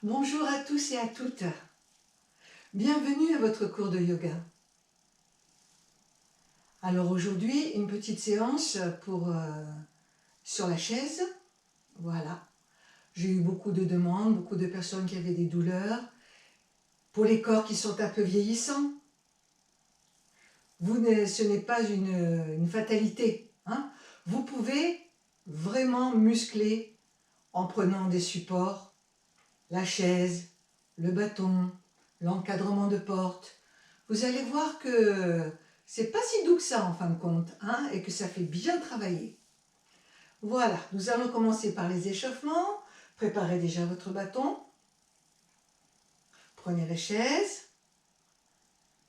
Bonjour à tous et à toutes. Bienvenue à votre cours de yoga. Alors aujourd'hui, une petite séance sur la chaise. Voilà. J'ai eu beaucoup de demandes, beaucoup de personnes qui avaient des douleurs. Pour les corps qui sont un peu vieillissants, ce n'est pas une fatalité. Hein. Vous pouvez vraiment muscler en prenant des supports, la chaise, le bâton, l'encadrement de porte. Vous allez voir que c'est pas si doux que ça en fin de compte, hein, et que ça fait bien travailler. Voilà, nous allons commencer par les échauffements. Préparez déjà votre bâton. Prenez la chaise.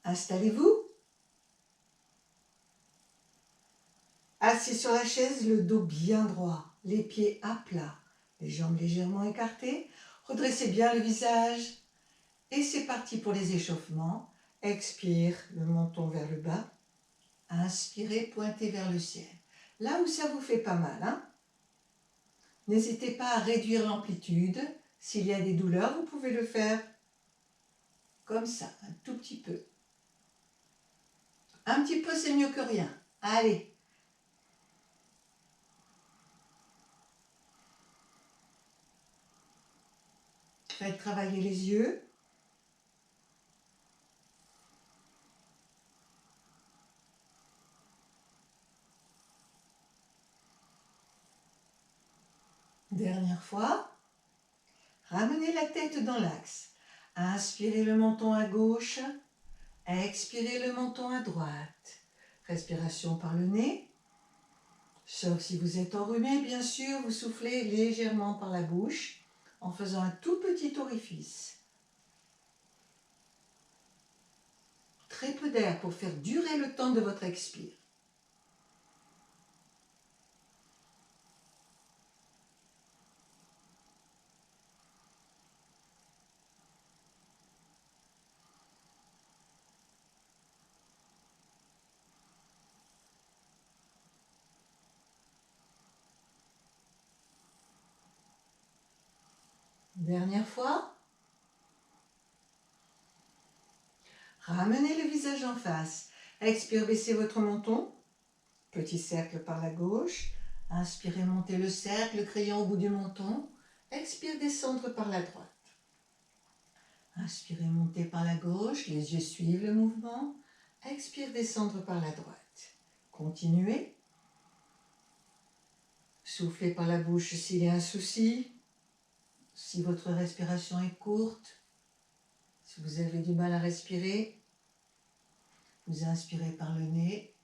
Installez-vous. Assis sur la chaise, le dos bien droit, les pieds à plat, les jambes légèrement écartées. Redressez bien le visage. Et c'est parti pour les échauffements. Expire, le menton vers le bas. Inspirez, pointez vers le ciel. Là où ça vous fait pas mal, hein. N'hésitez pas à réduire l'amplitude. S'il y a des douleurs, vous pouvez le faire comme ça, un tout petit peu. Un petit peu, c'est mieux que rien. Allez. Faites travailler les yeux. Dernière fois. Ramenez la tête dans l'axe. Inspirez le menton à gauche. Expirez le menton à droite. Respiration par le nez. Sauf si vous êtes enrhumé, bien sûr, vous soufflez légèrement par la bouche en faisant un tout petit orifice. Très peu d'air pour faire durer le temps de votre expire. Dernière fois. Ramenez le visage en face. Expire, baissez votre menton. Petit cercle par la gauche. Inspirez, montez le cercle, crayon au bout du menton. Expire, descendre par la droite. Inspirez, montez par la gauche, les yeux suivent le mouvement. Expire, descendre par la droite. Continuez. Soufflez par la bouche s'il y a un souci. Si votre respiration est courte, si vous avez du mal à respirer, vous inspirez par le nez.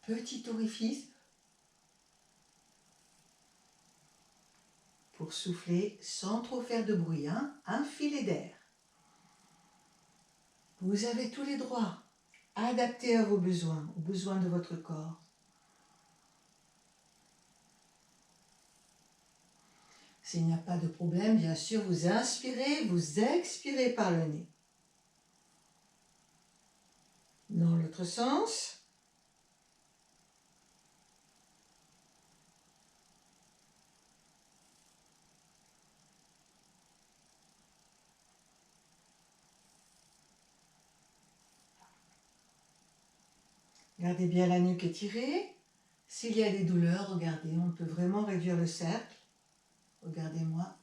Petit orifice pour souffler sans trop faire de bruit, hein? Un filet d'air. Vous avez tous les droits, adaptés à vos besoins, aux besoins de votre corps. S'il n'y a pas de problème, bien sûr, vous inspirez, vous expirez par le nez. Dans l'autre sens. Gardez bien la nuque étirée. S'il y a des douleurs, regardez, on peut vraiment réduire le cercle. Regardez-moi.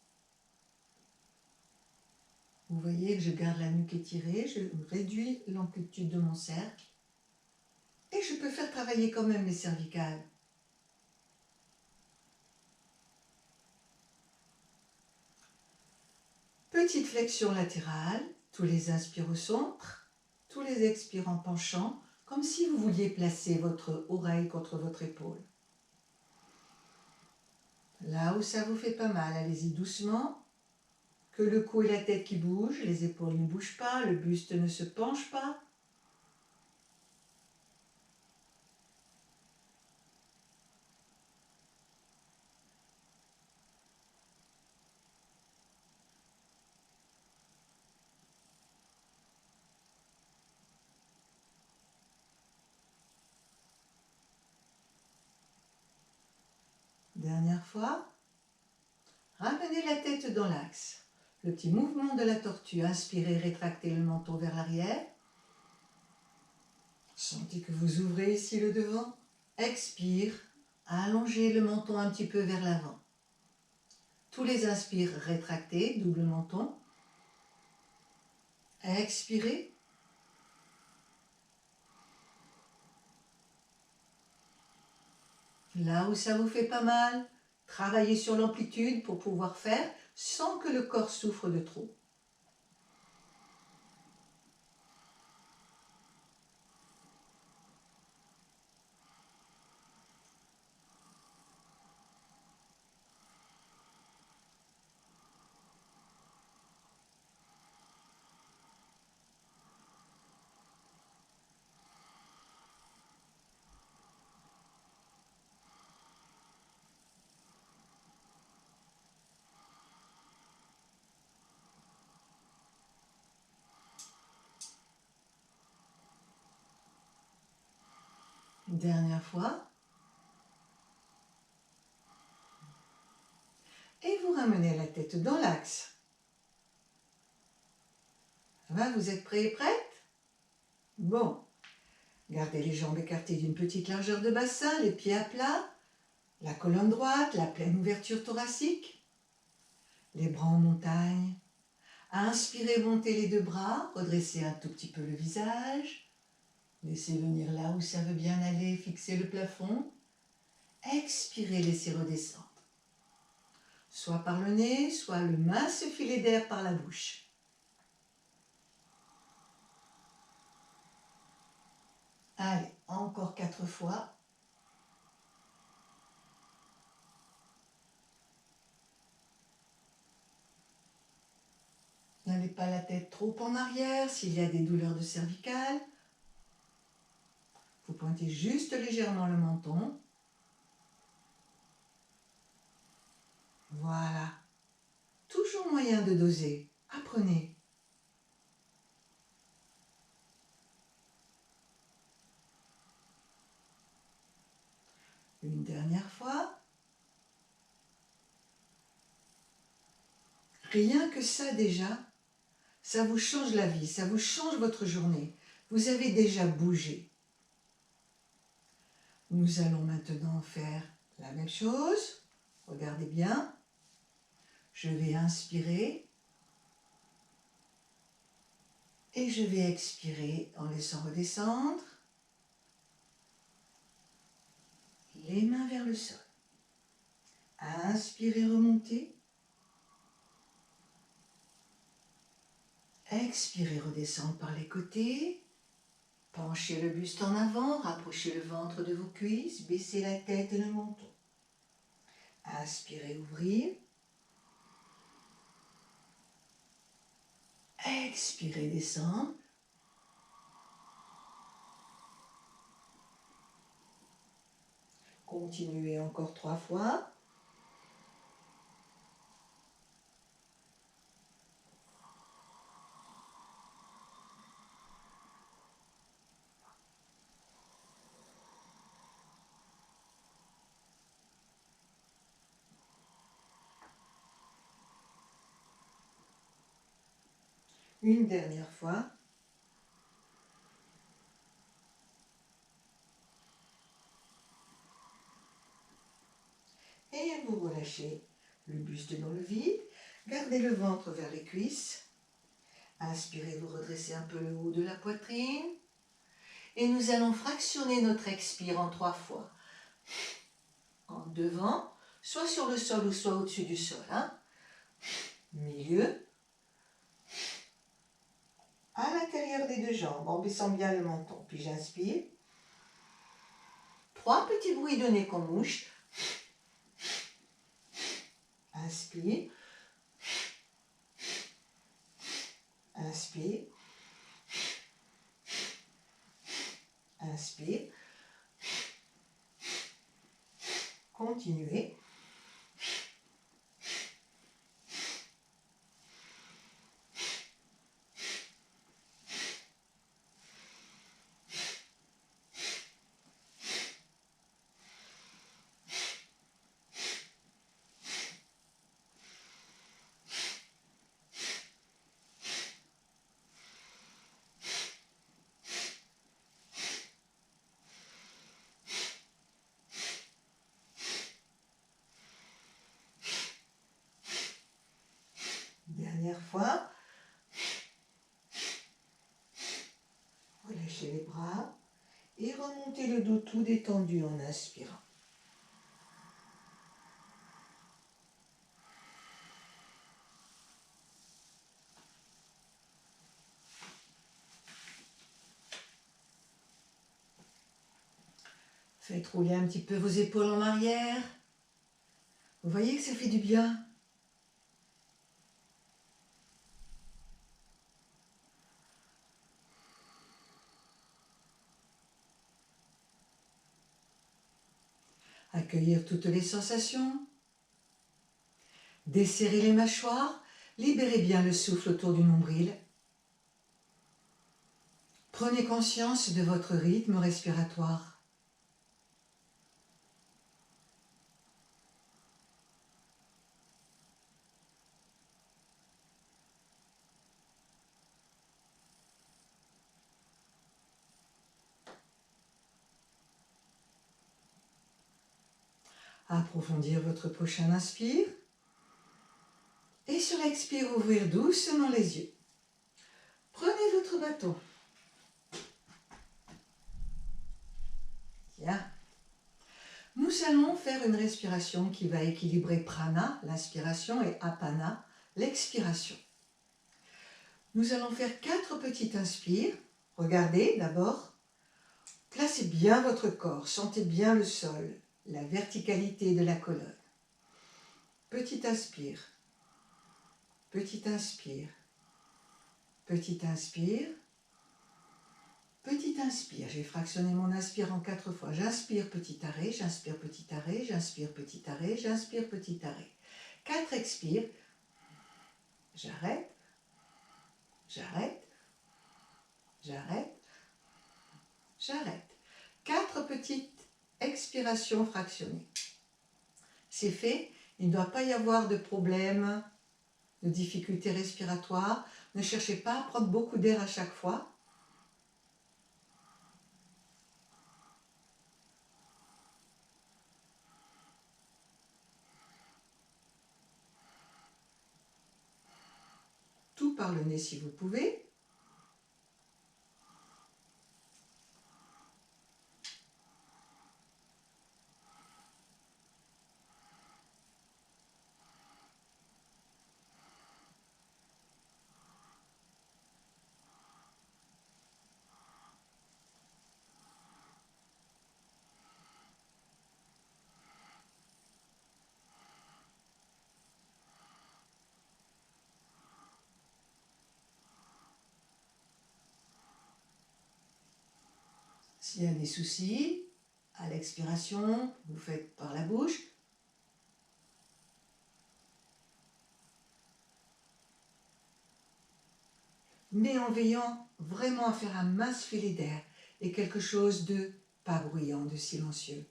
Vous voyez que je garde la nuque étirée, je réduis l'amplitude de mon cercle. Et je peux faire travailler quand même les cervicales. Petite flexion latérale, tous les inspires au centre, tous les expires en penchant, comme si vous vouliez placer votre oreille contre votre épaule. Là où ça vous fait pas mal, allez-y doucement. Que le cou et la tête qui bougent, les épaules ne bougent pas, le buste ne se penche pas. Dernière fois. Ramenez la tête dans l'axe. le petit mouvement de la tortue. Inspirez, rétractez le menton vers l'arrière. Sentez que vous ouvrez ici le devant. Expire, allongez le menton un petit peu vers l'avant. Tous les inspires, rétractez, double menton. Expirez. Là où ça vous fait pas mal, travaillez sur l'amplitude pour pouvoir faire sans que le corps souffre de trop. Dernière fois. Et vous ramenez la tête dans l'axe. Ça va, vous êtes prêts et prêtes? Bon. Gardez les jambes écartées d'une petite largeur de bassin, les pieds à plat, la colonne droite, la pleine ouverture thoracique, les bras en montagne. Inspirez, montez les deux bras, redressez un tout petit peu le visage. Laissez venir là où ça veut bien aller, fixez le plafond. Expirez, laissez redescendre. Soit par le nez, soit le mince filet d'air par la bouche. Allez, encore 4 fois. N'allez pas la tête trop en arrière s'il y a des douleurs de cervicales. Vous pointez juste légèrement le menton. Voilà. Toujours moyen de doser. Apprenez. Une dernière fois. Rien que ça déjà, ça vous change la vie, ça vous change votre journée. Vous avez déjà bougé. Nous allons maintenant faire la même chose. Regardez bien. Je vais inspirer et je vais expirer en laissant redescendre les mains vers le sol. Inspirez, remontez. Expirez, redescendre par les côtés. Penchez le buste en avant, rapprochez le ventre de vos cuisses, baissez la tête et le menton. Inspirez, ouvrir. Expirez, descendre. Continuez encore 3 fois. Une dernière fois. Et vous relâchez le buste dans le vide. Gardez le ventre vers les cuisses. Inspirez, vous redressez un peu le haut de la poitrine. Et nous allons fractionner notre expire en 3 fois. En devant, soit sur le sol ou soit au-dessus du sol. Milieu. À l'intérieur des 2 jambes, en baissant bien le menton. Puis j'inspire. 3 petits bruits de nez qu'on mouche. Inspire. Inspire. Inspire. Continuez. Dernière fois. Relâchez les bras et remontez le dos tout détendu en inspirant. Faites rouler un petit peu vos épaules en arrière. Vous voyez que ça fait du bien. Accueillir toutes les sensations. Desserrez les mâchoires. Libérez bien le souffle autour du nombril. Prenez conscience de votre rythme respiratoire. Approfondir votre prochain inspire. Et sur l'expire, ouvrir doucement les yeux. Prenez votre bâton. Bien. Nous allons faire une respiration qui va équilibrer prana, l'inspiration, et apana, l'expiration. Nous allons faire 4 petites inspires. Regardez d'abord. Placez bien votre corps, sentez bien le sol, la verticalité de la colonne. Petit inspire. Petit inspire. Petit inspire. Petit inspire. J'ai fractionné mon inspire en 4 fois. J'inspire, petit arrêt, j'inspire, petit arrêt, j'inspire, petit arrêt, j'inspire, petit arrêt. 4 expires. J'arrête. J'arrête. J'arrête. J'arrête. 4 petites expirations fractionnées. C'est fait. Il ne doit pas y avoir de problème, de difficultés respiratoires. Ne cherchez pas à prendre beaucoup d'air à chaque fois. Tout par le nez si vous pouvez. S'il y a des soucis, à l'expiration, vous faites par la bouche. Mais en veillant vraiment à faire un mince filet d'air et quelque chose de pas bruyant, de silencieux.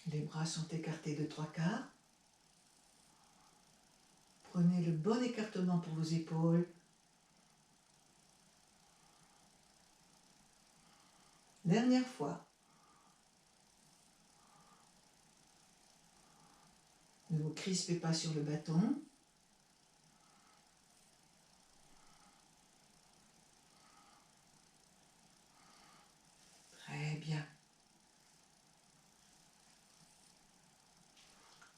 Les bras sont écartés de 3/4. Prenez le bon écartement pour vos épaules. Dernière fois. Ne vous crispez pas sur le bâton. Très bien.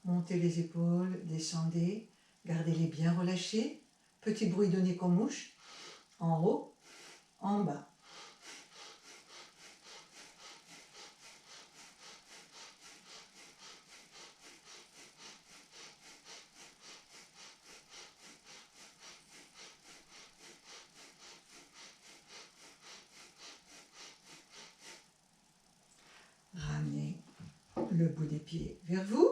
Montez les épaules, descendez, gardez-les bien relâchées. Petit bruit de nez qu'on mouche. En haut, en bas. Ramenez le bout des pieds vers vous.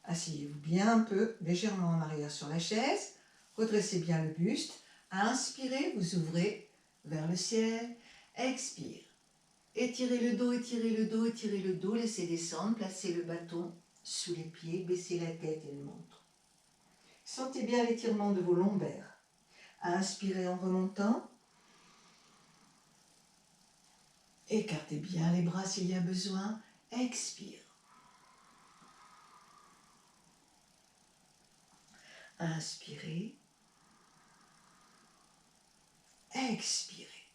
Asseyez-vous bien un peu, légèrement en arrière sur la chaise. Redressez bien le buste. Inspirez, vous ouvrez vers le ciel. Expire. Étirez le dos, étirez le dos, étirez le dos. Laissez descendre, placez le bâton sous les pieds, baissez la tête et le ventre. Sentez bien l'étirement de vos lombaires. Inspirez en remontant. Écartez bien les bras s'il y a besoin. Expire. Inspirez. Expirez.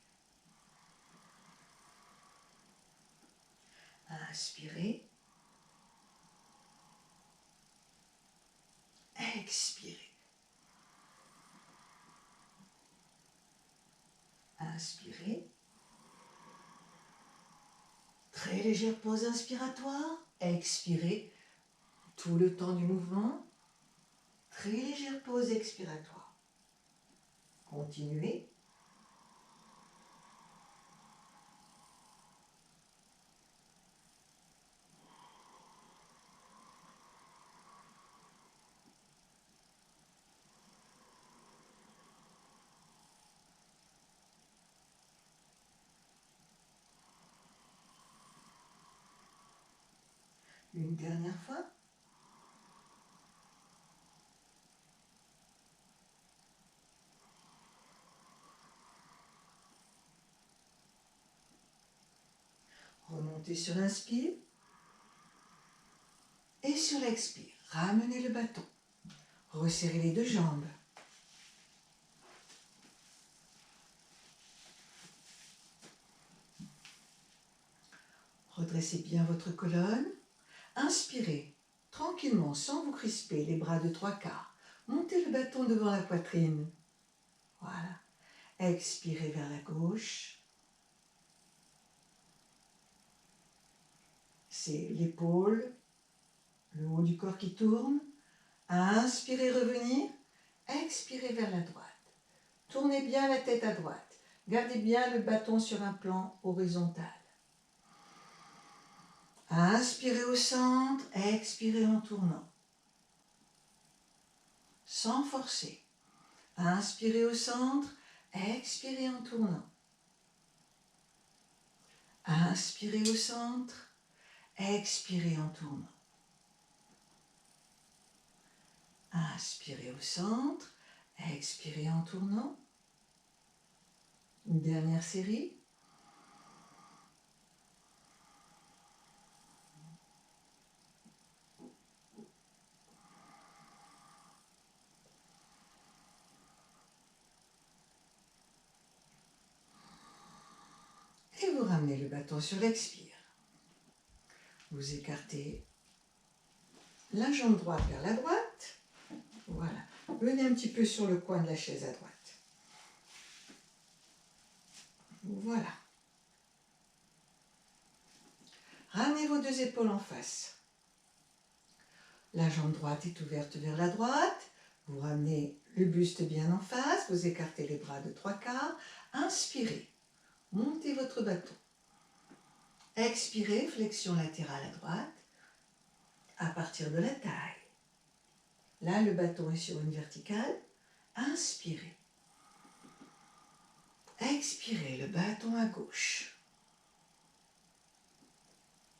Inspirez. Expirez. Inspirez. Très légère pause inspiratoire. Expirez tout le temps du mouvement. Très légère pause expiratoire. Continuez. Une dernière fois. Remontez sur l'inspire. Et sur l'expire, ramenez le bâton. Resserrez les deux jambes. Redressez bien votre colonne. Inspirez tranquillement, sans vous crisper, les bras de 3/4. Montez le bâton devant la poitrine. Voilà. Expirez vers la gauche. C'est l'épaule, le haut du corps qui tourne. Inspirez, revenir. Expirez vers la droite. Tournez bien la tête à droite. Gardez bien le bâton sur un plan horizontal. Inspirez au centre, expirez en tournant. Sans forcer. Inspirez au centre, expirez en tournant. Inspirez au centre, expirez en tournant. Inspirez au centre, expirez en tournant. Une dernière série. Et vous ramenez le bâton sur l'expire. Vous écartez la jambe droite vers la droite. Voilà. Venez un petit peu sur le coin de la chaise à droite. Voilà. Ramenez vos deux épaules en face. La jambe droite est ouverte vers la droite. Vous ramenez le buste bien en face. Vous écartez les bras de 3/4. Inspirez. Montez votre bâton. Expirez, flexion latérale à droite. À partir de la taille. Là, le bâton est sur une verticale. Inspirez. Expirez, le bâton à gauche.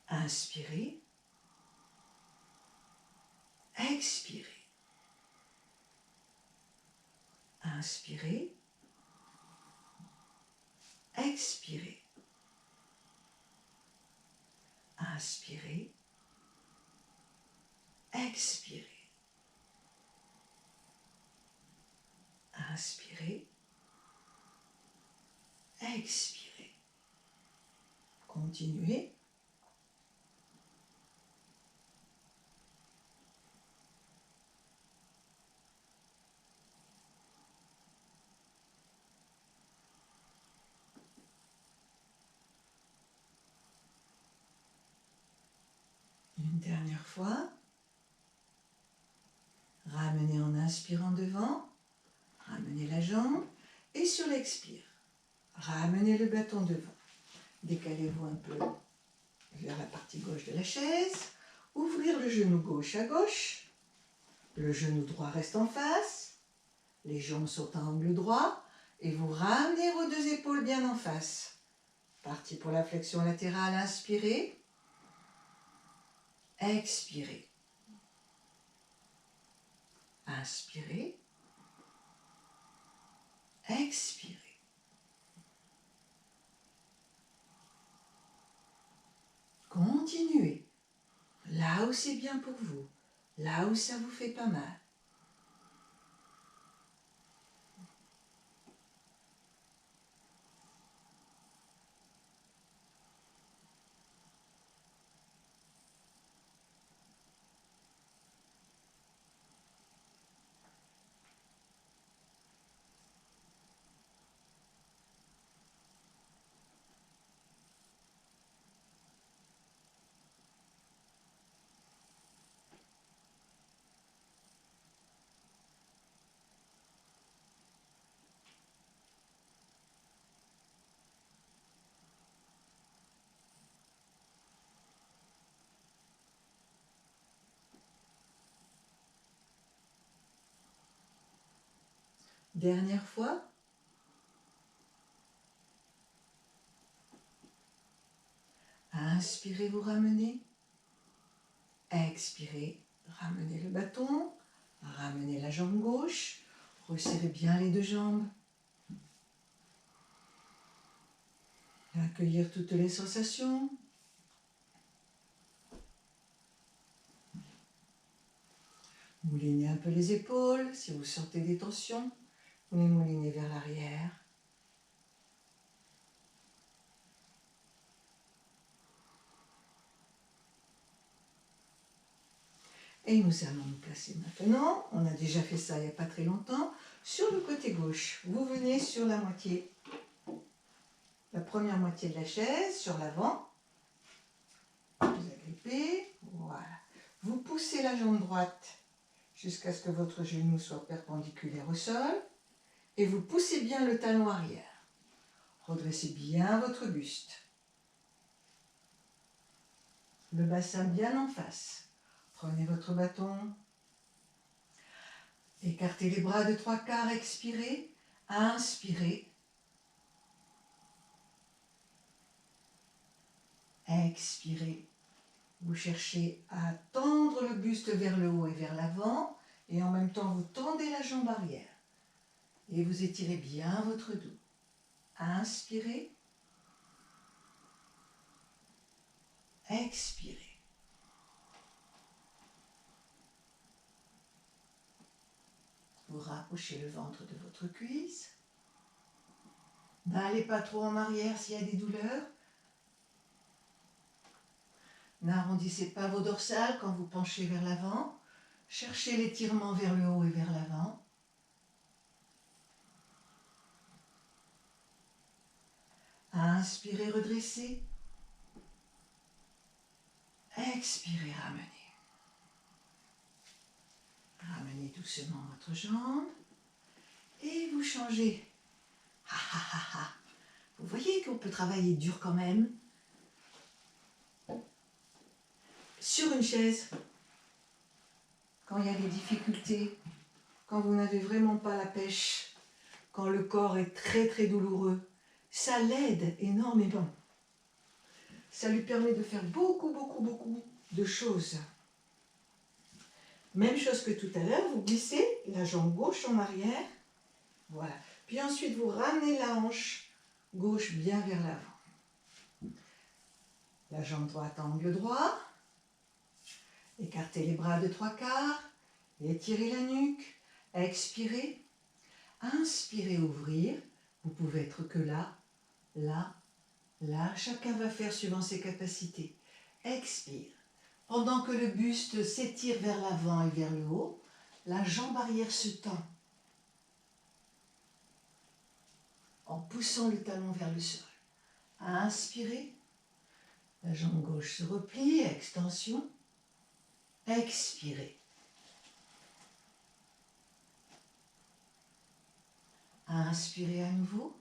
Inspirez. Expirez. Inspirez. Expirez. Inspirez. Expirez. Inspirez. Expirez. Continuez. Une dernière fois. Ramenez en inspirant devant. Ramenez la jambe. Et sur l'expire, ramenez le bâton devant. Décalez-vous un peu vers la partie gauche de la chaise. Ouvrir le genou gauche à gauche. Le genou droit reste en face. Les jambes sont à angle droit. Et vous ramenez vos deux épaules bien en face. Parti pour la flexion latérale. Inspirez. Expirez. Inspirez. Expirez. Continuez. Là où c'est bien pour vous. Là où ça vous fait pas mal. Dernière fois. Inspirez, vous ramenez. Expirez, ramenez le bâton. Ramenez la jambe gauche. Resserrez bien les deux jambes. Accueillir toutes les sensations. Moulinez un peu les épaules. Si vous sentez des tensions, vous les moulinez vers l'arrière. Et nous allons nous placer maintenant, on a déjà fait ça il n'y a pas très longtemps, sur le côté gauche. Vous venez sur la moitié, la première moitié de la chaise, sur l'avant. Vous agrippez, voilà. Vous poussez la jambe droite jusqu'à ce que votre genou soit perpendiculaire au sol. Et vous poussez bien le talon arrière. Redressez bien votre buste. Le bassin bien en face. Prenez votre bâton. Écartez les bras de 3/4, expirez. Inspirez. Expirez. Vous cherchez à tendre le buste vers le haut et vers l'avant. Et en même temps, vous tendez la jambe arrière. Et vous étirez bien votre dos. Inspirez. Expirez. Vous rapprochez le ventre de votre cuisse. N'allez pas trop en arrière s'il y a des douleurs. N'arrondissez pas vos dorsales quand vous penchez vers l'avant. Cherchez l'étirement vers le haut et vers l'avant. Inspirez, redressez. Expirez, ramenez. Ramenez doucement votre jambe. Et vous changez. Vous voyez qu'on peut travailler dur quand même. Sur une chaise, quand il y a des difficultés, quand vous n'avez vraiment pas la pêche, quand le corps est très très douloureux, ça l'aide énormément. Ça lui permet de faire beaucoup de choses. Même chose que tout à l'heure, vous glissez la jambe gauche en arrière. Voilà. Puis ensuite, vous ramenez la hanche gauche bien vers l'avant. La jambe droite angle droit. Écartez les bras de 3/4. Étirez la nuque. Expirez. Inspirez, ouvrir. Vous pouvez être que là, là, là. Chacun va faire suivant ses capacités. Expire. Pendant que le buste s'étire vers l'avant et vers le haut, la jambe arrière se tend en poussant le talon vers le sol. Inspirez. La jambe gauche se replie, extension. Expirez. Inspirez à nouveau.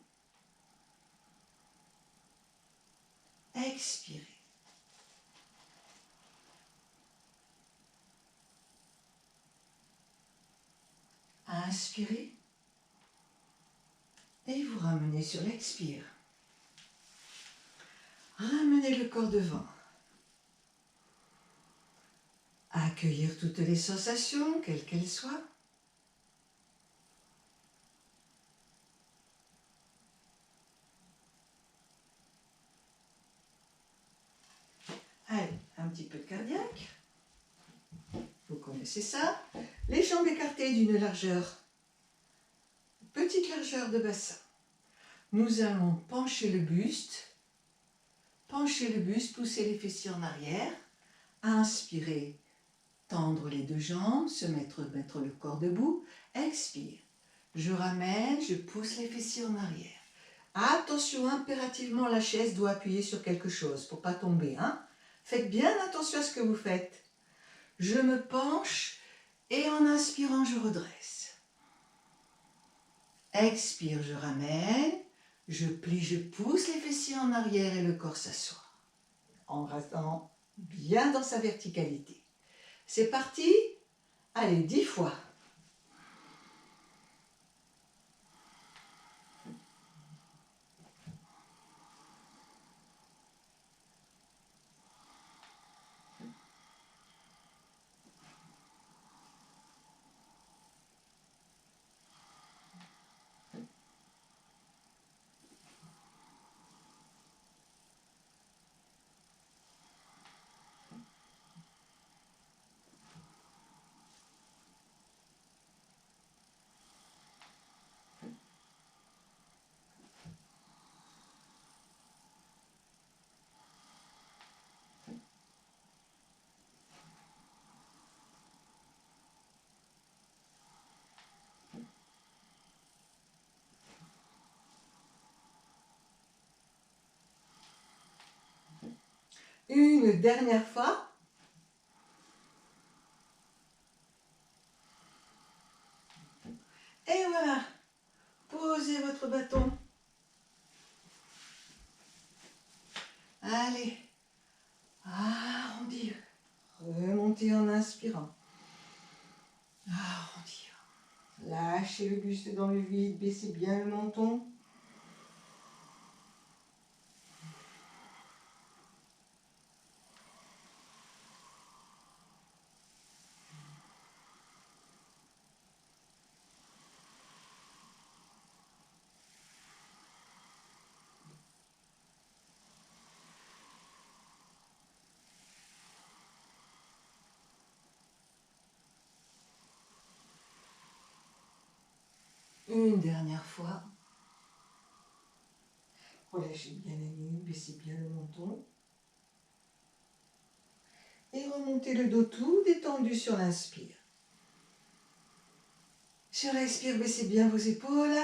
Expirez. Inspirez. Et vous ramenez sur l'expire. Ramenez le corps devant. Accueillir toutes les sensations, quelles qu'elles soient. peu de cardiaque. Vous connaissez ça. Les jambes écartées d'une largeur, petite largeur de bassin. Nous allons pencher le buste, pousser les fessiers en arrière, inspirer, tendre les deux jambes, mettre le corps debout, expire. Je ramène, je pousse les fessiers en arrière. Attention, impérativement, la chaise doit appuyer sur quelque chose pour ne pas tomber. Hein. Faites bien attention à ce que vous faites. Je me penche et en inspirant, je redresse. Expire, je ramène, je plie, je pousse les fessiers en arrière et le corps s'assoit. En restant bien dans sa verticalité. C'est parti. Allez, 10 fois. Une dernière fois. Et voilà. Posez votre bâton. Allez. Arrondir. Remontez en inspirant. Arrondir. Lâchez le buste dans le vide. Baissez bien le menton. Une dernière fois. Relâchez bien la nuque, baissez bien le menton. Et remontez le dos tout détendu sur l'inspire. Sur l'expire, baissez bien vos épaules.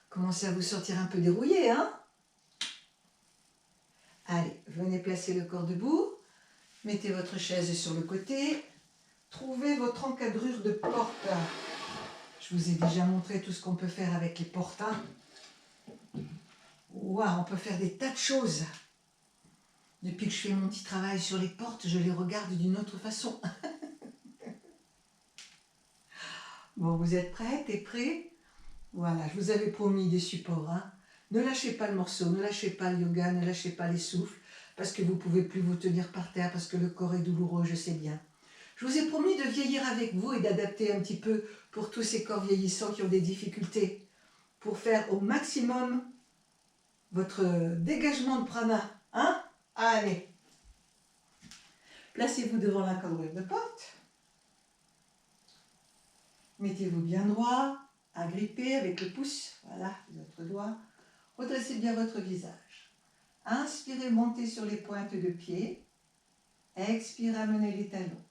Commencez à vous sentir un peu dérouillé, hein? Allez, venez placer le corps debout. Mettez votre chaise sur le côté. Trouvez votre encadrure de porte. Je vous ai déjà montré tout ce qu'on peut faire avec les portes. Hein. Waouh, on peut faire des tas de choses. Depuis que je fais mon petit travail sur les portes, je les regarde d'une autre façon. Bon, vous êtes prêtes et prêts? Voilà, je vous avais promis des supports. Hein. Ne lâchez pas le morceau, ne lâchez pas le yoga, ne lâchez pas les souffles, parce que vous ne pouvez plus vous tenir par terre, parce que le corps est douloureux, je sais bien. Je vous ai promis de vieillir avec vous et d'adapter un petit peu pour tous ces corps vieillissants qui ont des difficultés, pour faire au maximum votre dégagement de prana. Hein? Allez. Placez-vous devant l'encadrure de porte. Mettez-vous bien droit, agrippé avec le pouce, voilà, votre doigt. Redressez bien votre visage. Inspirez, montez sur les pointes de pied. Expirez, amenez les talons.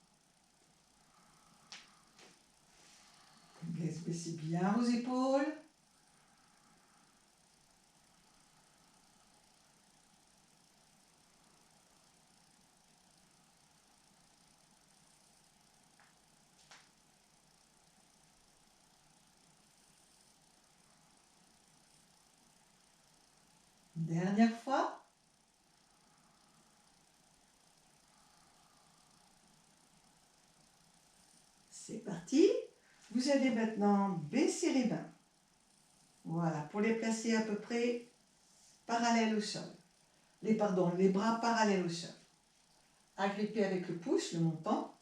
Baissez bien vos épaules. Dernière fois. C'est parti. Vous allez maintenant baisser les mains. Voilà, pour les placer à peu près parallèles au sol. Les bras parallèles au sol. Agrippez avec le pouce, le montant.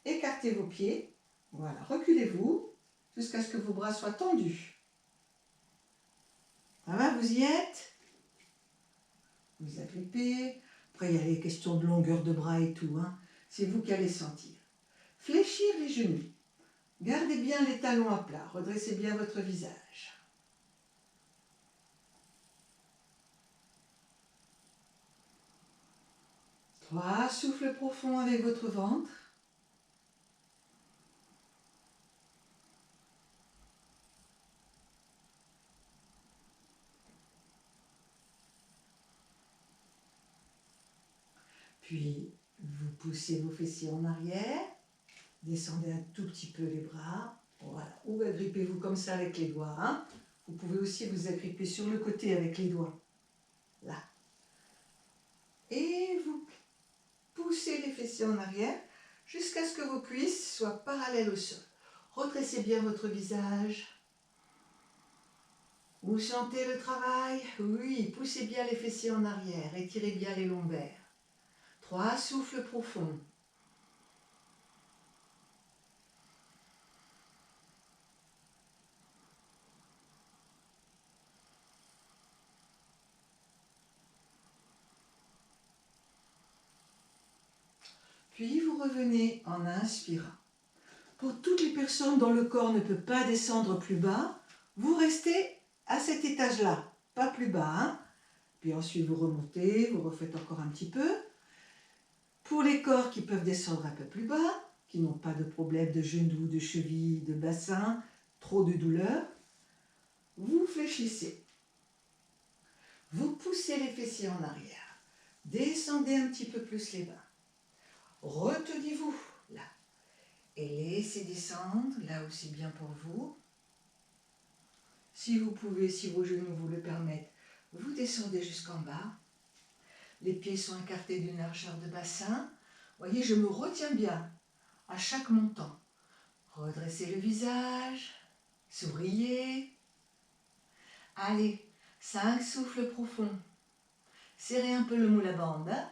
Écartez vos pieds. Voilà, reculez-vous jusqu'à ce que vos bras soient tendus. Ça va, vous y êtes? Vous agrippez. Après, il y a les questions de longueur de bras et tout, hein. C'est vous qui allez sentir. Fléchir les genoux. Gardez bien les talons à plat. Redressez bien votre visage. Trois, souffle profond avec votre ventre. Puis, vous poussez vos fessiers en arrière. Descendez un tout petit peu les bras. Voilà. Ou agrippez-vous comme ça avec les doigts. Hein. Vous pouvez aussi vous agripper sur le côté avec les doigts. Là. Et vous poussez les fessiers en arrière jusqu'à ce que vos cuisses soient parallèles au sol. Redressez bien votre visage. Vous sentez le travail? Oui, poussez bien les fessiers en arrière. Étirez bien les lombaires. 3, souffle profond. Puis vous revenez en inspirant. Pour toutes les personnes dont le corps ne peut pas descendre plus bas, vous restez à cet étage-là, pas plus bas. Hein. Puis ensuite vous remontez, vous refaites encore un petit peu. Pour les corps qui peuvent descendre un peu plus bas, qui n'ont pas de problème de genoux, de chevilles, de bassin, trop de douleur, vous fléchissez. Vous poussez les fessiers en arrière. Descendez un petit peu plus les mains. Retenez-vous là. Et laissez descendre là où c'est bien pour vous. Si vous pouvez, si vos genoux vous le permettent, vous descendez jusqu'en bas. Les pieds sont écartés d'une largeur de bassin. Voyez, je me retiens bien à chaque montant. Redressez le visage, souriez. Allez, 5 souffles profonds. Serrez un peu le moule à bande. Hein.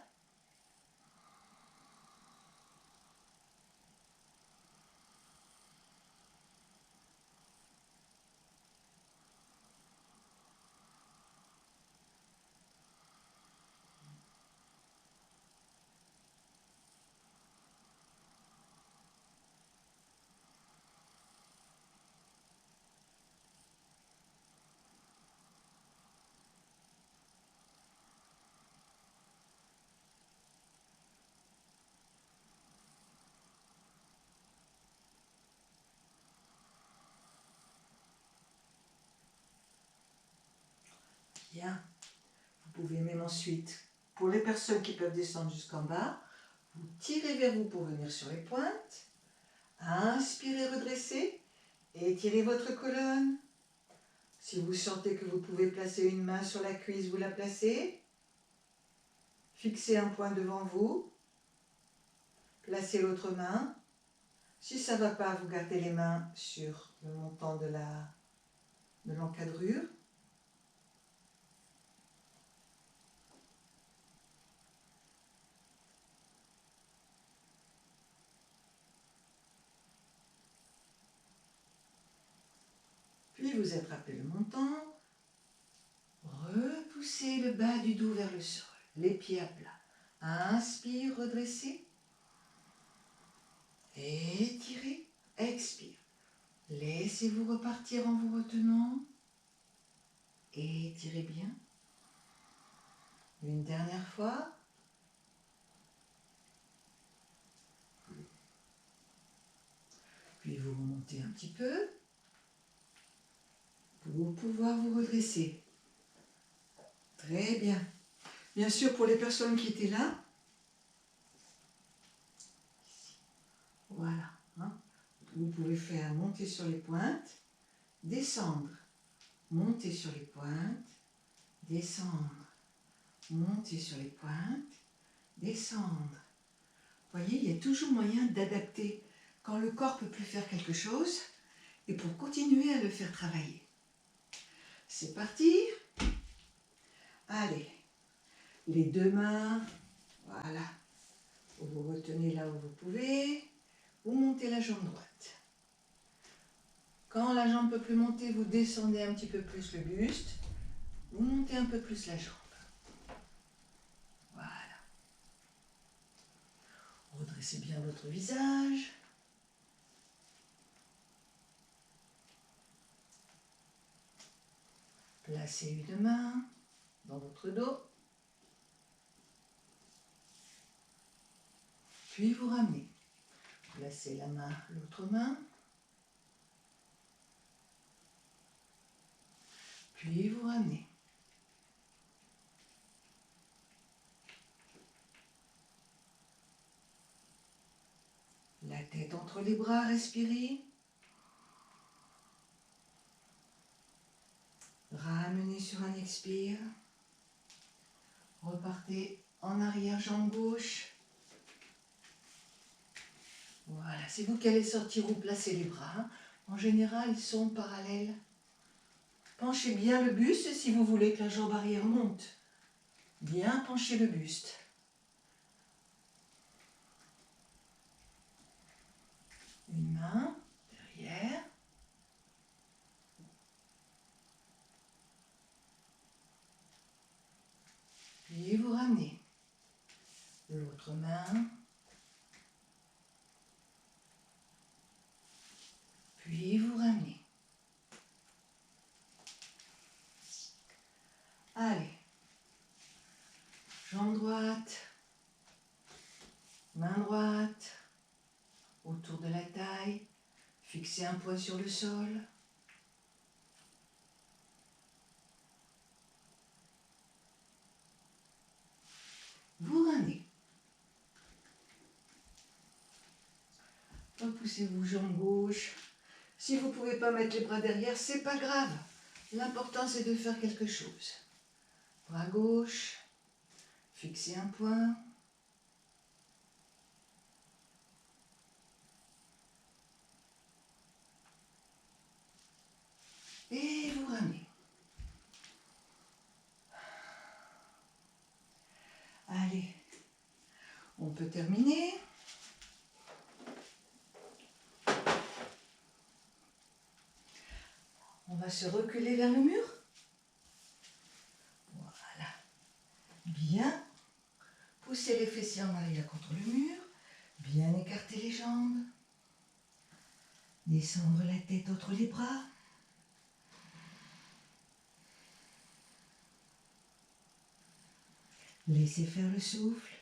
Bien. Vous pouvez même ensuite, pour les personnes qui peuvent descendre jusqu'en bas, vous tirez vers vous pour venir sur les pointes. Inspirez, redressez. Étirez votre colonne. Si vous sentez que vous pouvez placer une main sur la cuisse, vous la placez. Fixez un point devant vous. Placez l'autre main. Si ça ne va pas, vous gardez les mains sur le montant de l'encadrure. Puis vous attrapez le montant. Repoussez le bas du dos vers le sol. Les pieds à plat. Inspire, redressez. Étirez, expire. Laissez-vous repartir en vous retenant. Étirez bien. Une dernière fois. Puis vous remontez un petit peu pour pouvoir vous redresser. Très bien. Bien sûr, pour les personnes qui étaient là, voilà. Hein, vous pouvez faire monter sur les pointes, descendre, monter sur les pointes, descendre, monter sur les pointes, descendre. Vous voyez, il y a toujours moyen d'adapter quand le corps ne peut plus faire quelque chose et pour continuer à le faire travailler. C'est parti. Allez, les deux mains, voilà. Vous vous retenez là où vous pouvez. Vous montez la jambe droite. Quand la jambe ne peut plus monter, vous descendez un petit peu plus le buste. Vous montez un peu plus la jambe. Voilà. Redressez bien votre visage. Placez une main dans votre dos. Puis vous ramenez. Placez la main, l'autre main. Puis vous ramenez. La tête entre les bras, respirez. Ramenez sur un expire. Repartez en arrière, jambe gauche. Voilà, c'est vous qui allez sortir ou placer les bras. En général, ils sont parallèles. Penchez bien le buste si vous voulez que la jambe arrière monte. Bien pencher le buste. Une main derrière. Puis vous ramenez. L'autre main. Puis vous ramenez. Allez. Jambe droite. Main droite. Autour de la taille. Fixez un poids sur le sol. Vous ramenez. Repoussez-vous, jambe gauche. Si vous ne pouvez pas mettre les bras derrière, c'est pas grave. L'important, c'est de faire quelque chose. Bras gauche. Fixez un point. Et vous ramenez. Allez, on peut terminer. On va se reculer vers le mur. Voilà. Bien. Poussez les fessiers en arrière contre le mur. Bien écarter les jambes. Descendre la tête entre les bras. Laissez faire le souffle.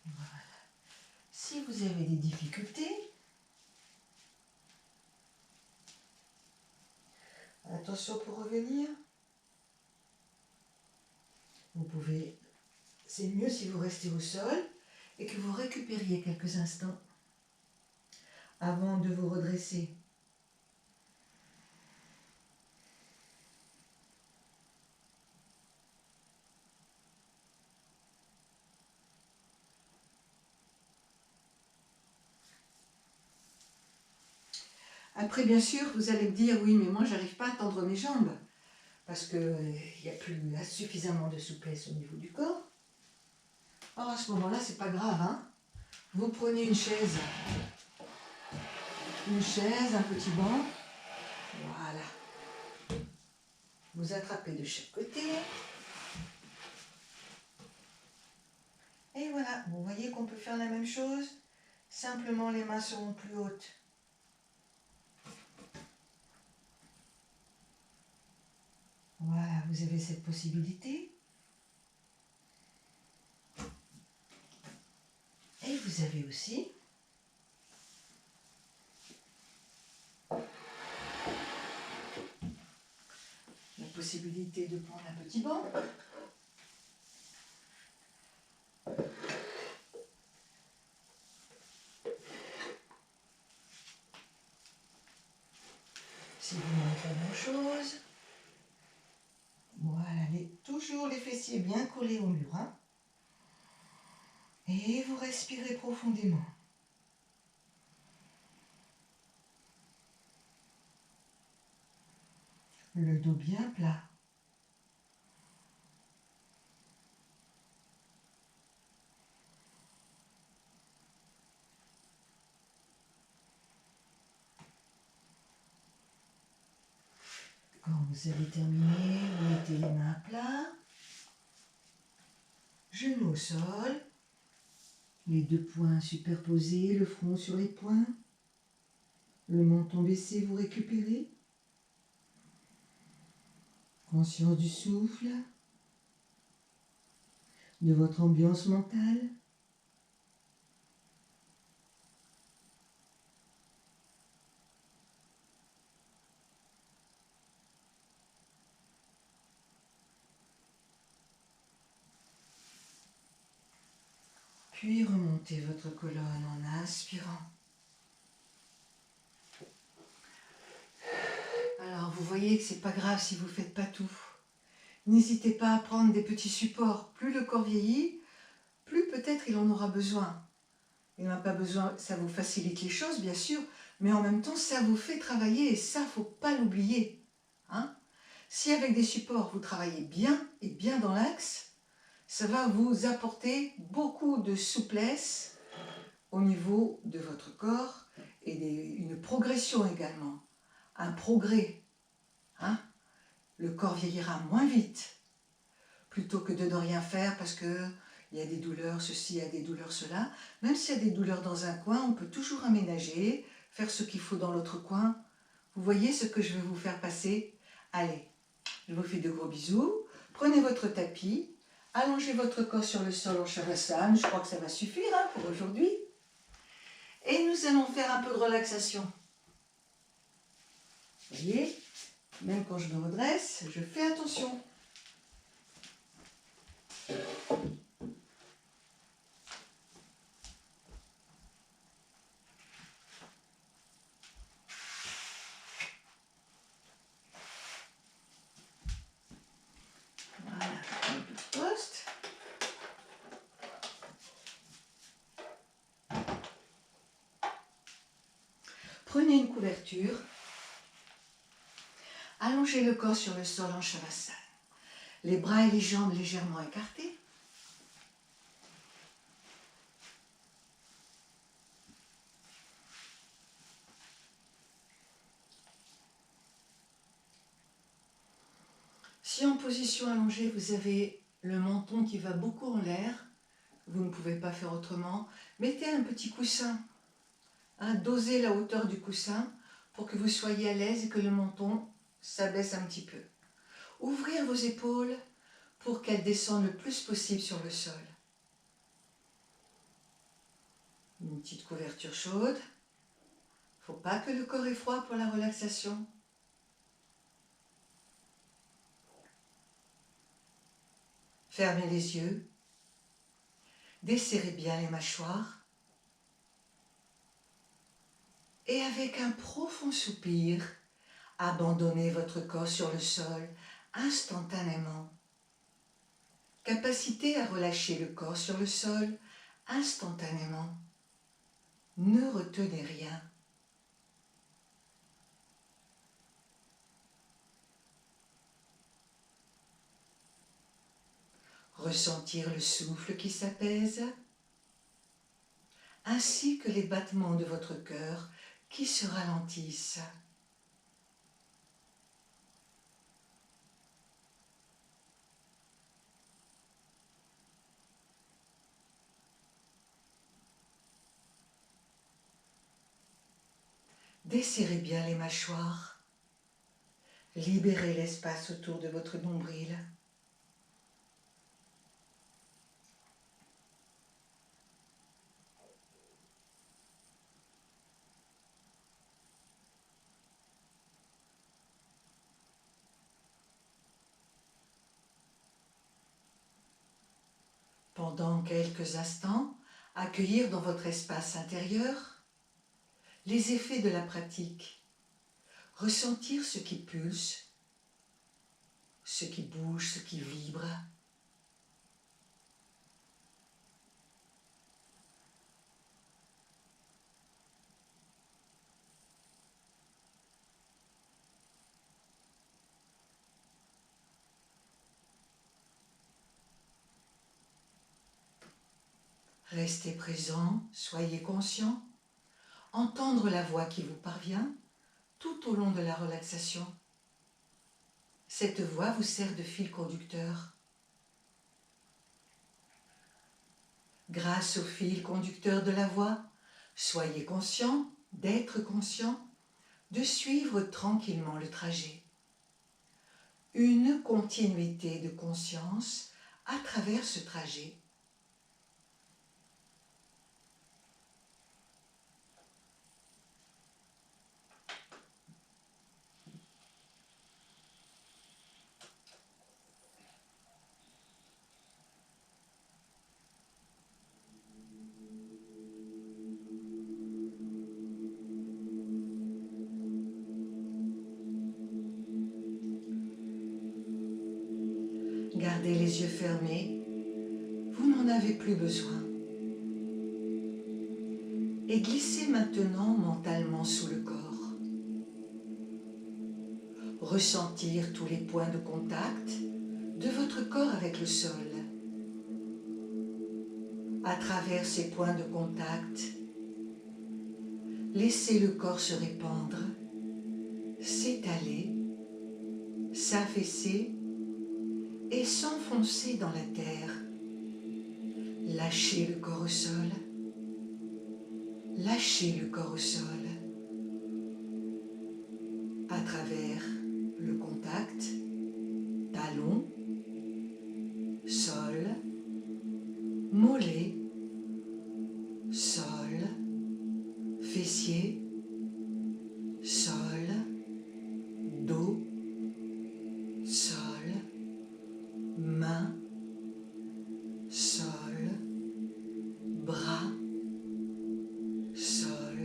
Voilà. Si vous avez des difficultés, attention pour revenir. Vous pouvez, c'est mieux si vous restez au sol et que vous récupériez quelques instants avant de vous redresser. Après, bien sûr, vous allez me dire, oui, mais moi, j'arrive pas à tendre mes jambes parce qu'il n'y a plus suffisamment de souplesse au niveau du corps. Alors, à ce moment-là, c'est pas grave, hein. Vous prenez une chaise, un petit banc. Voilà. Vous attrapez de chaque côté. Et voilà, vous voyez qu'on peut faire la même chose. Simplement, les mains seront plus hautes. Voilà, vous avez cette possibilité. Et vous avez aussi la possibilité de prendre un petit banc. Si vous n'avez pas grand-chose, voilà, toujours les fessiers bien collés au mur. Hein. Et vous respirez profondément. Le dos bien plat. Quand vous avez terminé, vous mettez les mains à plat, genoux au sol, les deux poings superposés, le front sur les poings, le menton baissé, vous récupérez. Conscience du souffle, de votre ambiance mentale. Puis remontez votre colonne en inspirant. Alors vous voyez que c'est pas grave si vous ne faites pas tout. N'hésitez pas à prendre des petits supports. Plus le corps vieillit, plus peut-être il en aura besoin. Il n'en a pas besoin, ça vous facilite les choses bien sûr, mais en même temps ça vous fait travailler et ça faut pas l'oublier. Hein? Si avec des supports vous travaillez bien et bien dans l'axe, ça va vous apporter beaucoup de souplesse au niveau de votre corps et une progression également, un progrès. Hein? Le corps vieillira moins vite plutôt que de ne rien faire parce que il y a des douleurs, ceci, il y a des douleurs, cela. Même s'il y a des douleurs dans un coin, on peut toujours aménager, faire ce qu'il faut dans l'autre coin. Vous voyez ce que je vais vous faire passer? Allez, je vous fais de gros bisous. Prenez votre tapis, allongez votre corps sur le sol en Shavasana. Je crois que ça va suffire hein, pour aujourd'hui. Et nous allons faire un peu de relaxation. Vous voyez, même quand je me redresse, je fais attention. Voilà, un petit poste. Prenez une couverture. Allongez le corps sur le sol en Shavasana. Les bras et les jambes légèrement écartés. Si en position allongée, vous avez le menton qui va beaucoup en l'air, vous ne pouvez pas faire autrement, mettez un petit coussin. Hein, dosez la hauteur du coussin pour que vous soyez à l'aise et que le menton s'abaisse un petit peu. Ouvrir vos épaules pour qu'elles descendent le plus possible sur le sol. Une petite couverture chaude. Il ne faut pas que le corps ait froid pour la relaxation. Fermez les yeux. Desserrez bien les mâchoires. Et avec un profond soupir, abandonnez votre corps sur le sol instantanément. Capacité à relâcher le corps sur le sol instantanément. Ne retenez rien. Ressentir le souffle qui s'apaise, ainsi que les battements de votre cœur qui se ralentissent. Desserrez bien les mâchoires. Libérez l'espace autour de votre nombril. pendant quelques instants, accueillir dans votre espace intérieur les effets de la pratique, ressentir ce qui pulse, ce qui bouge, ce qui vibre. Restez présent, soyez conscient, entendre la voix qui vous parvient tout au long de la relaxation. Cette voix vous sert de fil conducteur. Grâce au fil conducteur de la voix, soyez conscient d'être conscient, de suivre tranquillement le trajet. Une continuité de conscience à travers ce trajet. Gardez les yeux fermés, vous n'en avez plus besoin. Et glissez maintenant mentalement sous le corps. Ressentir tous les points de contact de votre corps avec le sol. À travers ces points de contact, laissez le corps se répandre, s'étaler, s'affaisser et s'enfoncer dans la terre. Lâchez le corps au sol. Lâchez le corps au sol. À travers le contact, talon, sol, mollet, sol, fessier, sol, dos, sol, main, sol, bras, sol,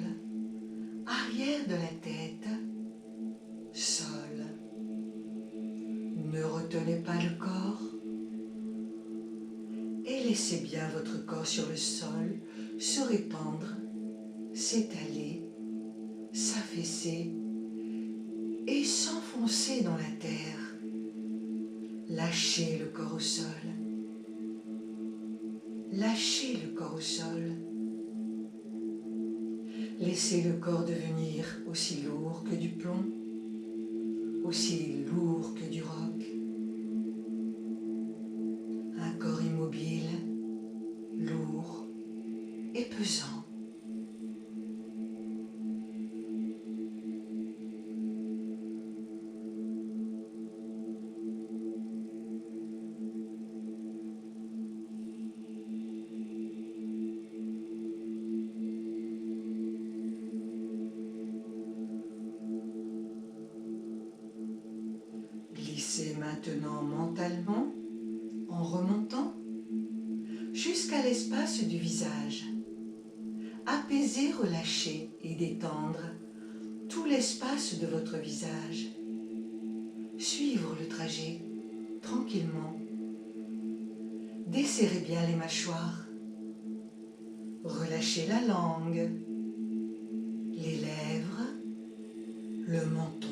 arrière de la tête, sol. Ne retenez pas le corps et laissez bien votre corps sur le sol se répandre, s'étaler, s'affaisser et s'enfoncer dans la terre. Lâchez le corps au sol. Lâchez le corps au sol. Laissez le corps devenir aussi lourd que du plomb, aussi lourd que du roc. Un corps immobile, lourd et pesant. Glissez maintenant mentalement, en remontant, jusqu'à l'espace du visage. Apaisez, relâchez et détendre tout l'espace de votre visage. Suivre le trajet tranquillement. Desserrez bien les mâchoires. Relâchez la langue, les lèvres, le menton,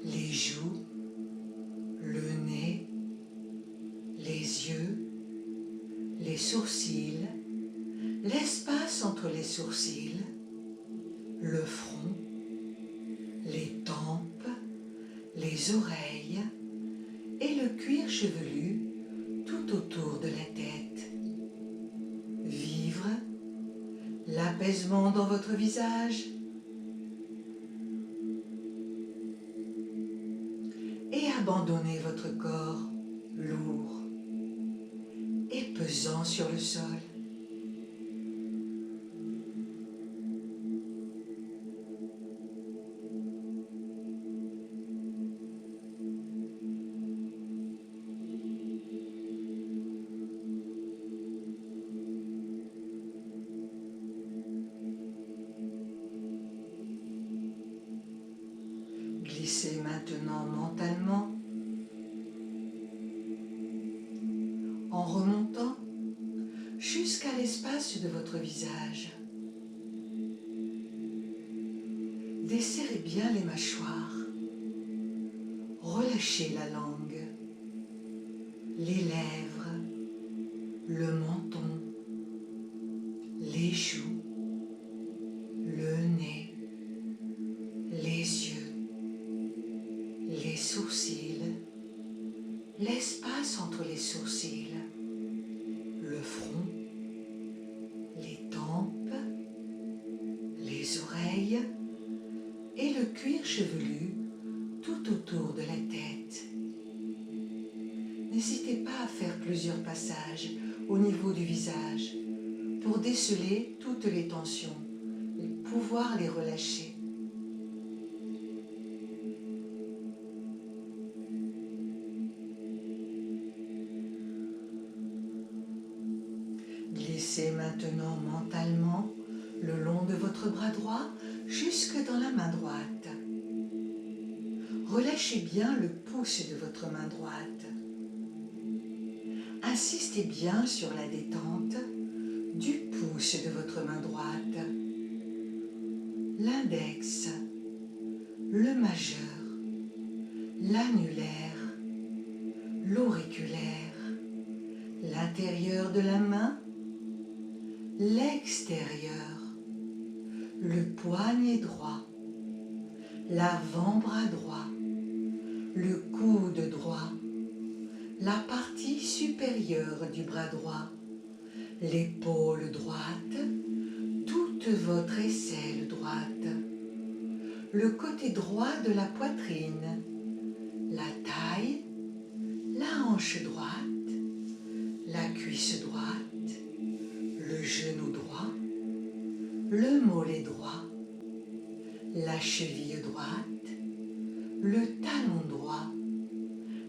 les joues, le nez, les yeux, les sourcils, l'espace entre les sourcils, le front, les tempes, les oreilles et le cuir chevelu tout autour de la tête. Vivre l'apaisement dans votre visage et abandonner votre corps lourd et pesant sur le sol. Glissez maintenant mentalement en remontant jusqu'à l'espace de votre visage. Desserrez bien les mâchoires, relâchez la langue, les lèvres, le menton, les joues, le nez, les yeux, les sourcils, l'espace entre les sourcils, le front, les tempes, les oreilles et le cuir chevelu tout autour de la tête. N'hésitez pas à faire plusieurs passages au niveau du visage pour déceler toutes les tensions et pouvoir les relâcher. Glissez maintenant mentalement le long de votre bras droit jusque dans la main droite. Relâchez bien le pouce de votre main droite. Insistez bien sur la détente du pouce de votre main droite. L'index, le majeur, l'annulaire, l'auriculaire, l'intérieur de la main, l'extérieur, le poignet droit, l'avant-bras droit, le coude droit, la partie supérieure du bras droit, l'épaule droite, toute votre aisselle droite, le côté droit de la poitrine, la taille, la hanche droite, la cuisse droite, le genou droit, le mollet droit, la cheville droite, le talon droit,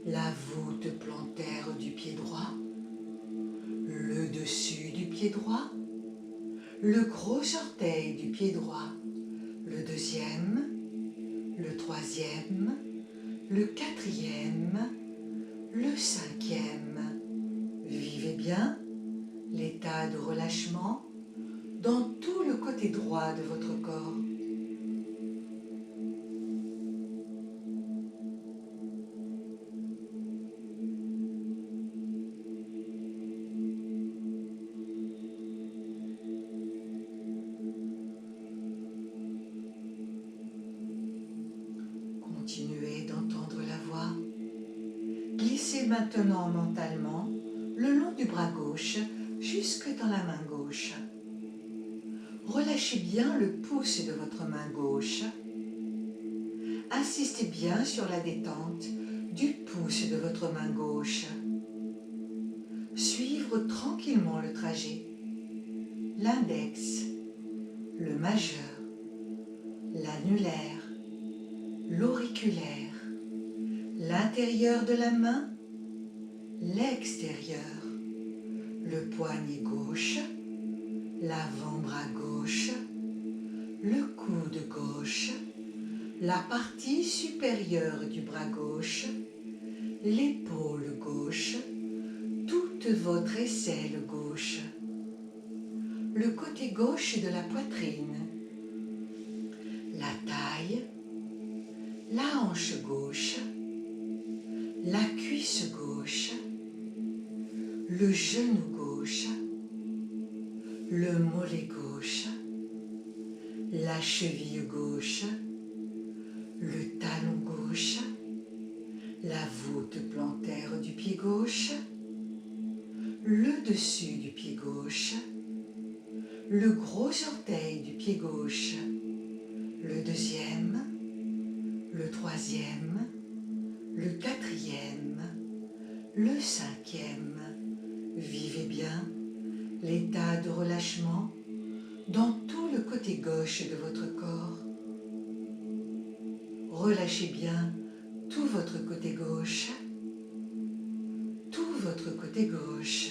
la voûte plantaire du pied droit, le dessus du pied droit, le gros orteil du pied droit, le deuxième, le troisième, le quatrième, le cinquième. Vivez bien l'état de relâchement dans tout le côté droit de votre corps. Continuez d'entendre la voix. Glissez maintenant mentalement le long du bras gauche jusque dans la main gauche. Relâchez bien le pouce de votre main gauche. Insistez bien sur la détente du pouce de votre main gauche. Suivre tranquillement le trajet. L'index, le majeur, l'annulaire, l'auriculaire, l'intérieur de la main, l'extérieur, le poignet gauche, l'avant-bras gauche, le coude gauche, la partie supérieure du bras gauche, l'épaule gauche, toute votre aisselle gauche, le côté gauche de la poitrine, la taille, la hanche gauche, la cuisse gauche, le genou gauche, le mollet gauche, la cheville gauche, le talon gauche, la voûte plantaire du pied gauche, le dessus du pied gauche, le gros orteil du pied gauche, le deuxième, le troisième, le quatrième, le cinquième. Vivez bien l'état de relâchement dans tout le côté gauche de votre corps. Relâchez bien tout votre côté gauche, tout votre côté gauche.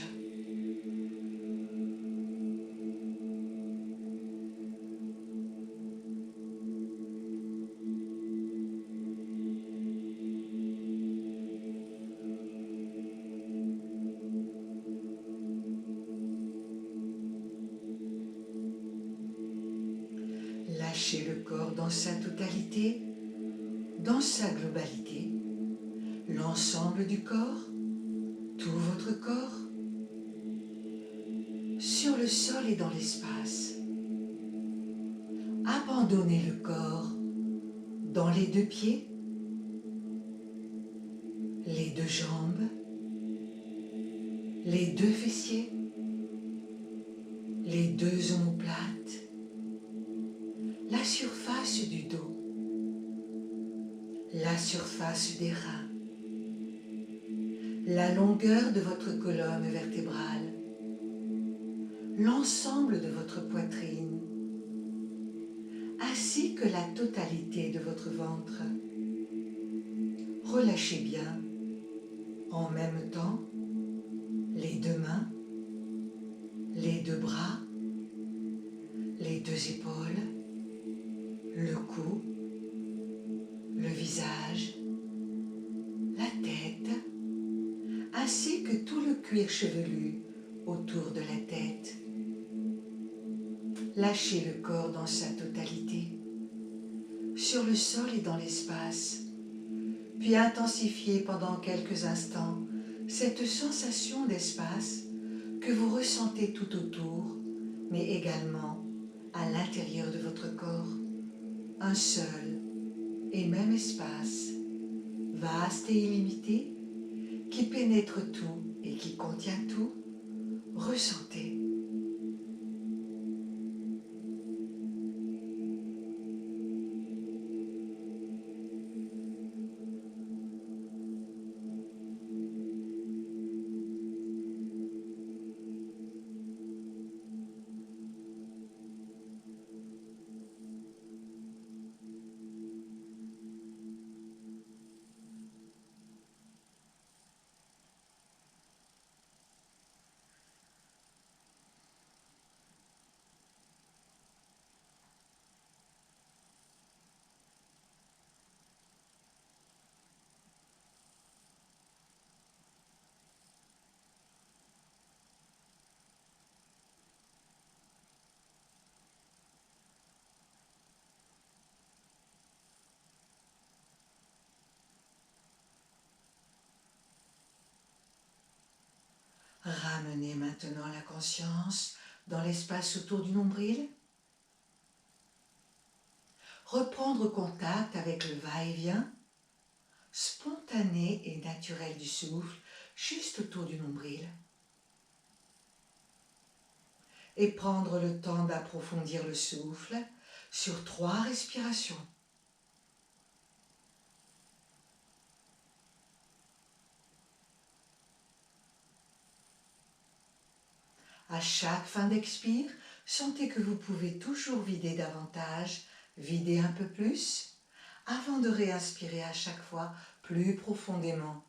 Lâchez le corps dans sa totalité, dans sa globalité, l'ensemble du corps, tout votre corps, sur le sol et dans l'espace. Abandonnez le corps dans les deux pieds, les deux jambes, les deux fessiers, les deux omoplates, la surface du dos, la surface des reins, la longueur de votre colonne vertébrale, l'ensemble de votre poitrine, ainsi que la totalité de votre ventre. Relâchez bien, en même temps, les deux mains, les deux bras, les deux épaules, le cou, le visage, la tête, ainsi que tout le cuir chevelu autour de la tête. Lâchez le corps dans sa totalité, sur le sol et dans l'espace, puis intensifiez pendant quelques instants cette sensation d'espace que vous ressentez tout autour, mais également à l'intérieur de votre corps. Un seul et même espace, vaste et illimité, qui pénètre tout et qui contient tout. Ressentez. Ramenez maintenant la conscience dans l'espace autour du nombril. Reprendre contact avec le va-et-vient spontané et naturel du souffle juste autour du nombril. Et prendre le temps d'approfondir le souffle sur 3 respirations. À chaque fin d'expire, sentez que vous pouvez toujours vider davantage, vider un peu plus, avant de réinspirer à chaque fois plus profondément.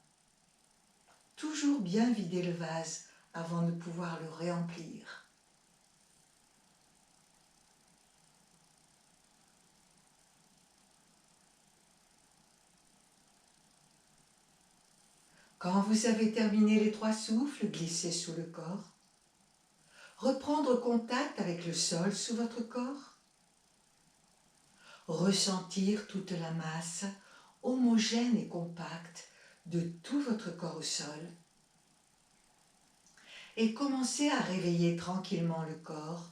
Toujours bien vider le vase avant de pouvoir le réemplir. Quand vous avez terminé les 3 souffles, glissez sous le corps. Reprendre contact avec le sol sous votre corps. Ressentir toute la masse homogène et compacte de tout votre corps au sol. Et commencez à réveiller tranquillement le corps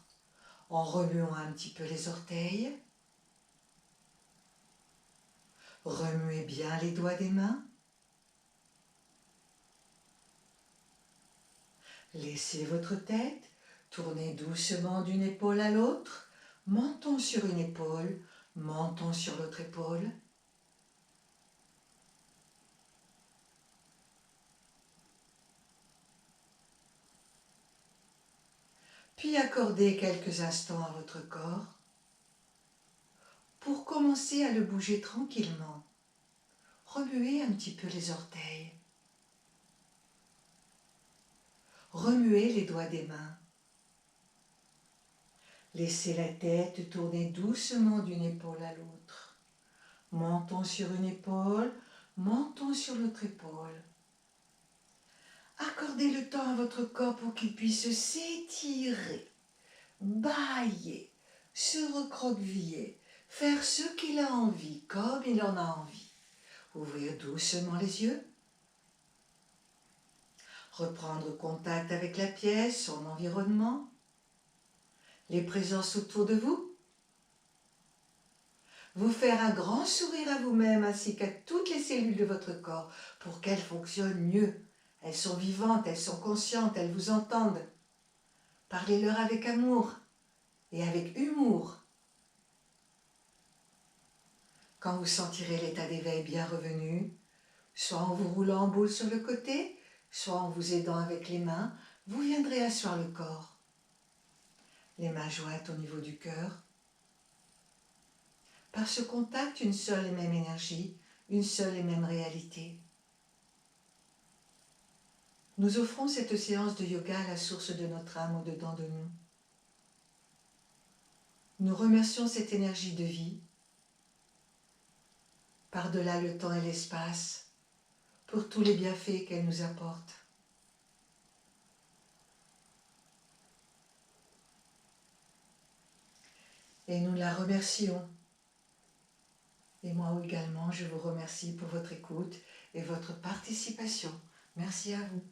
en remuant un petit peu les orteils. Remuez bien les doigts des mains. Laissez votre tête tourner doucement d'une épaule à l'autre, menton sur une épaule, menton sur l'autre épaule. Puis accordez quelques instants à votre corps pour commencer à le bouger tranquillement. Remuez un petit peu les orteils. Remuez les doigts des mains. Laissez la tête tourner doucement d'une épaule à l'autre. Menton sur une épaule, menton sur l'autre épaule. Accordez le temps à votre corps pour qu'il puisse s'étirer, bâiller, se recroqueviller, Faire ce qu'il a envie, comme il en a envie. Ouvrir doucement les yeux. Reprendre contact avec la pièce, son environnement, les présences autour de vous. Vous faire un grand sourire à vous-même ainsi qu'à toutes les cellules de votre corps pour qu'elles fonctionnent mieux. Elles sont vivantes, elles sont conscientes, elles vous entendent. Parlez-leur avec amour et avec humour. Quand vous sentirez l'état d'éveil bien revenu, soit en vous roulant en boule sur le côté, soit en vous aidant avec les mains, vous viendrez asseoir le corps. Les mains jointes au niveau du cœur. Par ce contact, une seule et même énergie, une seule et même réalité. Nous offrons cette séance de yoga à la source de notre âme au-dedans de nous. Nous remercions cette énergie de vie, par-delà le temps et l'espace, pour tous les bienfaits qu'elle nous apporte. Et nous la remercions. Et moi également, je vous remercie pour votre écoute et votre participation. Merci à vous.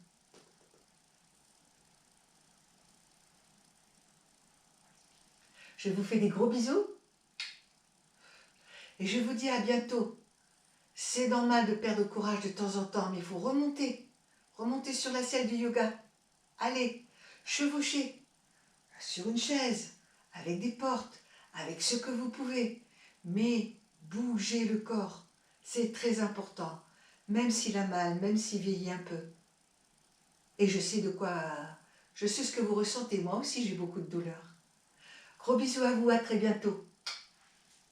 Je vous fais des gros bisous et je vous dis à bientôt. C'est normal de perdre courage de temps en temps, mais il faut remonter. Remonter sur la selle du yoga. Allez, chevauchez sur une chaise, avec des portes, avec ce que vous pouvez. Mais bougez le corps. C'est très important. Même s'il a mal, même s'il vieillit un peu. Et je sais ce que vous ressentez. Moi aussi, j'ai beaucoup de douleur. Gros bisous à vous, à très bientôt.